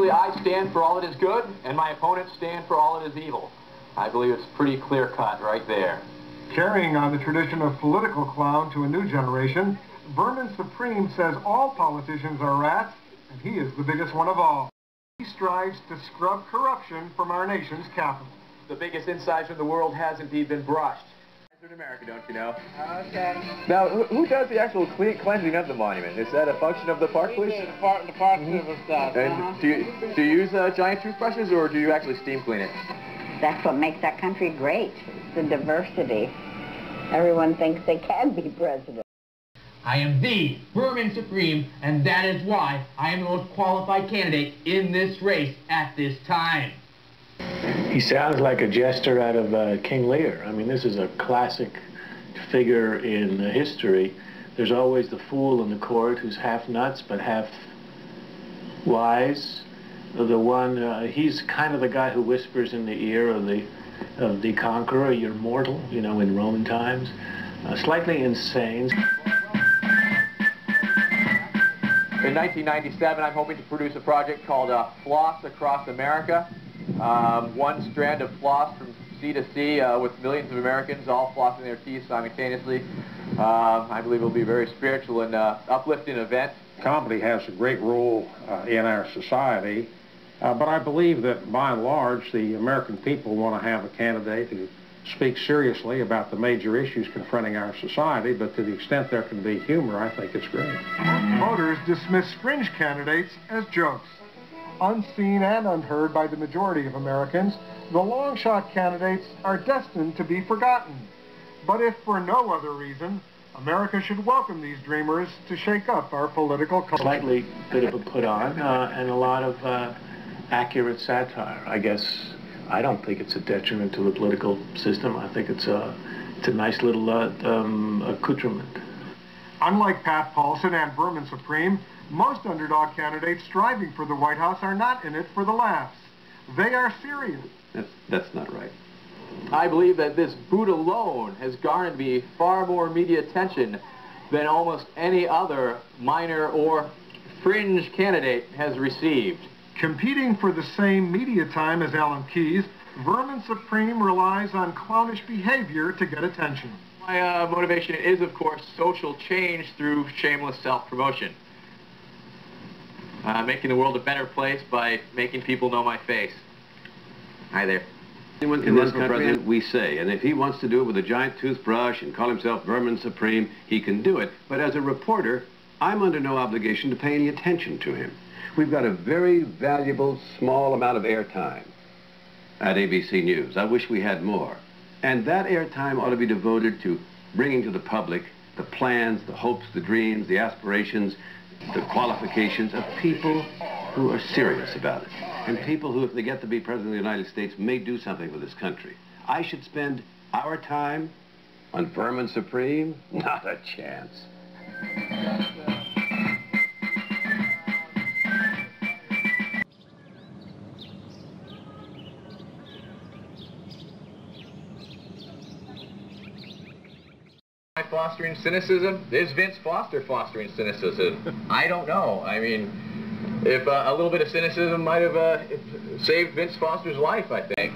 Usually I stand for all that is good, and my opponents stand for all that is evil. I believe it's pretty clear-cut right there. Carrying on the tradition of political clown to a new generation, Vermin Supreme says all politicians are rats, and he is the biggest one of all. He strives to scrub corruption from our nation's capital. The biggest incisor in the world has indeed been brushed. In America, don't you know? Okay. Now, who does the actual cleansing of the monument? Is that a function of the park police? The park service does. And do you use giant toothbrushes, or do you actually steam clean it? That's what makes our country great, the diversity. Everyone thinks they can be president. I am the Vermin Supreme, and that is why I am the most qualified candidate in this race at this time. He sounds like a jester out of King Lear. I mean, this is a classic figure in history. There's always the fool in the court who's half nuts but half wise. The one, he's kind of the guy who whispers in the ear of the conqueror, "You're mortal," you know, in Roman times. Slightly insane. In 1997, I'm hoping to produce a project called Floss Across America. One strand of floss from sea to sea with millions of Americans all flossing their teeth simultaneously. I believe it will be a very spiritual and uplifting event. Comedy has a great role in our society, but I believe that by and large the American people want to have a candidate who speaks seriously about the major issues confronting our society, but to the extent there can be humor, I think it's great. Voters dismiss Fringe candidates as jokes. Unseen and unheard by the majority of Americans, the long-shot candidates are destined to be forgotten. But if for no other reason, America should welcome these dreamers to shake up our political culture. Slightly bit of a put-on and a lot of accurate satire. I guess I don't think it's a detriment to the political system. I think it's a nice little accoutrement. Unlike Pat Paulson and Vermin Supreme, most underdog candidates striving for the White House are not in it for the laughs. They are serious. That's not right. I believe that this boot alone has garnered me far more media attention than almost any other minor or fringe candidate has received. Competing for the same media time as Alan Keyes, Vermin Supreme relies on clownish behavior to get attention. My motivation is, of course, social change through shameless self-promotion. Making the world a better place by making people know my face. Hi there. Anyone can run for president, we say, and if he wants to do it with a giant toothbrush and call himself Vermin Supreme, he can do it. But as a reporter, I'm under no obligation to pay any attention to him. We've got a very valuable, small amount of airtime at ABC News. I wish we had more. And that airtime ought to be devoted to bringing to the public the plans, the hopes, the dreams, the aspirations, the qualifications of people who are serious about it. And people who, if they get to be President of the United States, may do something for this country. I should spend our time on Vermin Supreme? Not a chance. Fostering cynicism? Is Vince Foster fostering cynicism? I don't know. I mean, if a little bit of cynicism might have saved Vince Foster's life, I think.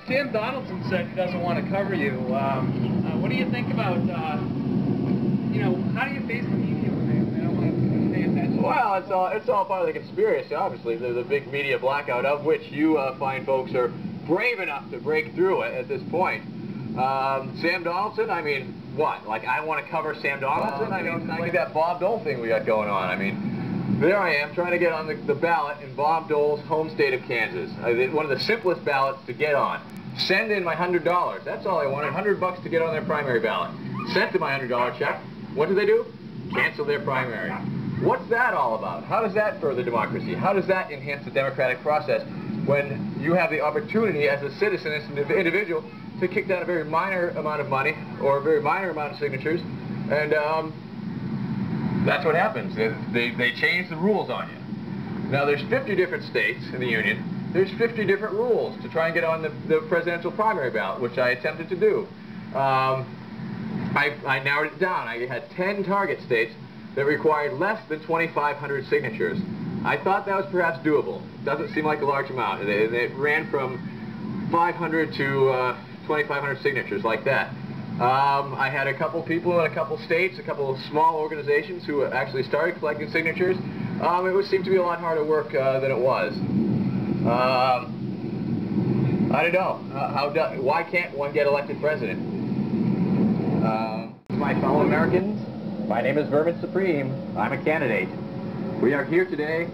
Sam Donaldson said he doesn't want to cover you. What do you think about, you know, how do you face the media when they don't want to pay attention? Well, it's all part of the conspiracy, obviously. There's a big media blackout of which you fine folks are brave enough to break through it at this point. Sam Donaldson, I mean, what? Like, I want to cover Sam Donaldson? I mean, like that Bob Dole thing we got going on. I mean, there I am trying to get on the ballot in Bob Dole's home state of Kansas. One of the simplest ballots to get on. Send in my $100. That's all I wanted, $100 to get on their primary ballot. Sent them my $100 check. What do? Cancel their primary. What's that all about? How does that further democracy? How does that enhance the democratic process when you have the opportunity as a citizen, as an individual, to kick down a very minor amount of money or a very minor amount of signatures, and that's what happens. They change the rules on you. Now, there's 50 different states in the Union. There's 50 different rules to try and get on the presidential primary ballot, which I attempted to do. I narrowed it down. I had 10 target states that required less than 2,500 signatures. I thought that was perhaps doable. Doesn't seem like a large amount. It ran from 500 to 2,500 signatures, like that. I had a couple people in a couple states, a couple of small organizations who actually started collecting signatures. It seemed to be a lot harder work than it was. I don't know. Why can't one get elected president? My fellow Americans, my name is Vermin Supreme. I'm a candidate. We are here today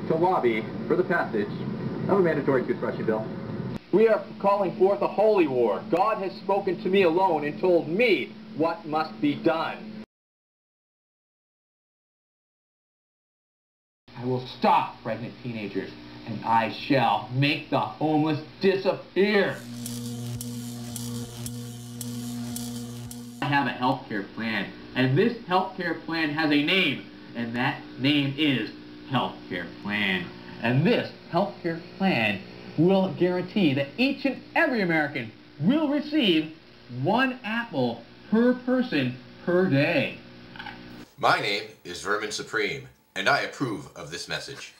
to lobby for the passage of a mandatory toothbrushing bill. We are calling forth a holy war. God has spoken to me alone and told me what must be done. I will stop pregnant teenagers, and I shall make the homeless disappear. I have a health care plan, and this health care plan has a name, and that name is health care plan. And this health care plan will guarantee that each and every American will receive 1 apple per person per day. My name is Vermin Supreme, and I approve of this message.